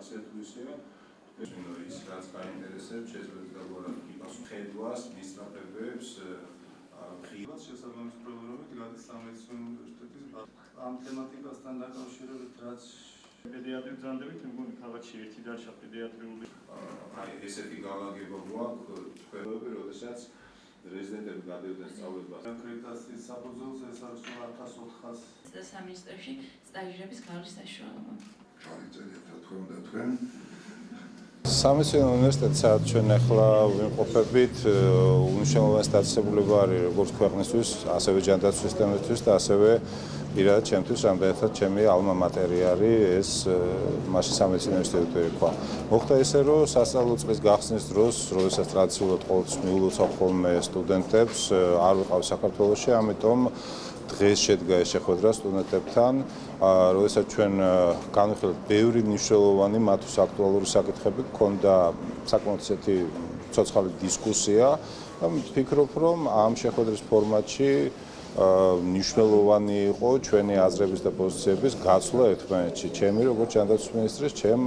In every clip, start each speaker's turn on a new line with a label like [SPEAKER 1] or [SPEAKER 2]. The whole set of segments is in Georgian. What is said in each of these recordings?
[SPEAKER 1] ხასიათურისია. ის რაც გაინტერესებს, შეძლებს გაგუარებს ხედვას, მისწრაფებებს, ღირს შესაბამისობით გადის სამედიცინო უნივერსიტეტის ამ თემატიკასთან დაკავშირებით, რაც
[SPEAKER 2] პედიატრიულ ძანდებით, მგონი ქალაქში ერთი დარჩა პედიატრიული.
[SPEAKER 1] ესეთი განლაგება გვაქვს თქვენები, როდესაც რეზიდენტები გადავიდნენ სწავლებას.
[SPEAKER 3] აკრედიტაციის საფუძველზე ეს არის 1400
[SPEAKER 4] სამინისტროში სტაჟირების გავლის საშუალება.
[SPEAKER 5] თქვენ
[SPEAKER 6] სამედიცინო უნივერსიტეტი სადაც ჩვენ ახლა ვიმყოფებით, უნიშნელოვანი დაწესებულება არის როგორც ქვეყნისთვის, ასევე ჯანდაცვის სისტემისთვის და ასევე პირადად ჩემთვის, რამდენადაც ჩემი ალმა მატერი არის ეს მაშინ სამედიცინო ინსტიტუტი ერქვა. მოხდა ისე, რომ სასწავლო წლის გახსნის დროს, როდესაც ტრადიციულად ყოველთვის მიულოცავ ხოლმე სტუდენტებს, არ ვიყავ საქართველოში, ამიტომ დღეს შედგა ეს შეხვედრა სტუდენტებთან, როდესაც ჩვენ განვიხილეთ ბევრი მნიშვნელოვანი მათთვის აქტუალური საკითხები, გქონდა საკმაოდ ისეთი ცოცხალი დისკუსია და ვფიქრობ, რომ ამ შეხვედრის ფორმატში მნიშვნელოვანი იყო ჩვენი აზრების და პოზიციების გაცვლა ერთმანეთში, ჩემი როგორც ჯანდაცვის მინისტრის, ჩემ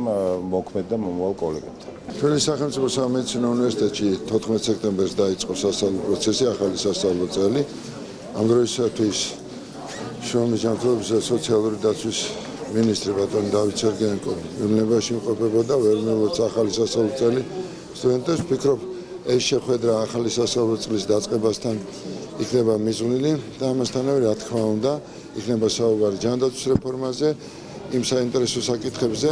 [SPEAKER 6] მოქმედ და მომავალ კოლეგებთან.
[SPEAKER 5] ჩვენი სახელმწიფო სამედიცინო უნივერსიტეტში 14 სექტემბერს დაიწყო სასწავლო პროცესი, ახალი სასწავლო წელი. ამ დროისათვის შრომის ჯანმრთელობის და სოციალური დაცვის მინისტრი ბატონი დავით სერგეენკო ივნებაში იმყოფებოდა, ვერ მიულოცა ახალი სასწავლო წელი სტუდენტებს. ვფიქრობ, ეს შეხვედრა ახალი სასწავლო წლის დაწყებასთან იქნება მიზნული და ამასთანავე, რა თქმა უნდა, იქნება საუბარი ჯანდაცვის რეფორმაზე, იმ საინტერესო საკითხებზე,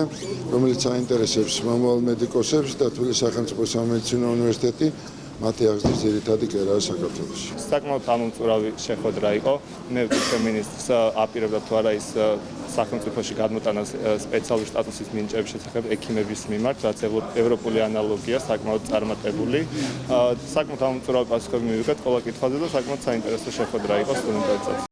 [SPEAKER 5] რომელიც აინტერესებს მომავალ მედიკოსებს და თბილისის სახელმწიფო სამედიცინო უნივერსიტეტი მათი აღზრდის ძირითადი კერაა საქართველოში.
[SPEAKER 2] საკმაოდ ამომწურავი შეხვედრა იყო. მე ვფიქრობ, მინისტრს აპირებდა თუ არა ის სახელმწიფოში გადმოტანას სპეციალური სტატუსის მინიჭების შესახებ ექიმების მიმართ, რაც ევროპული ანალოგია, საკმაოდ წარმატებული. საკმაოდ ამომწურავი პასუხები მივიღეთ ყველა კითხვაზე და საკმაოდ საინტერესო შეხვედრა იყო სტუდენტებთან.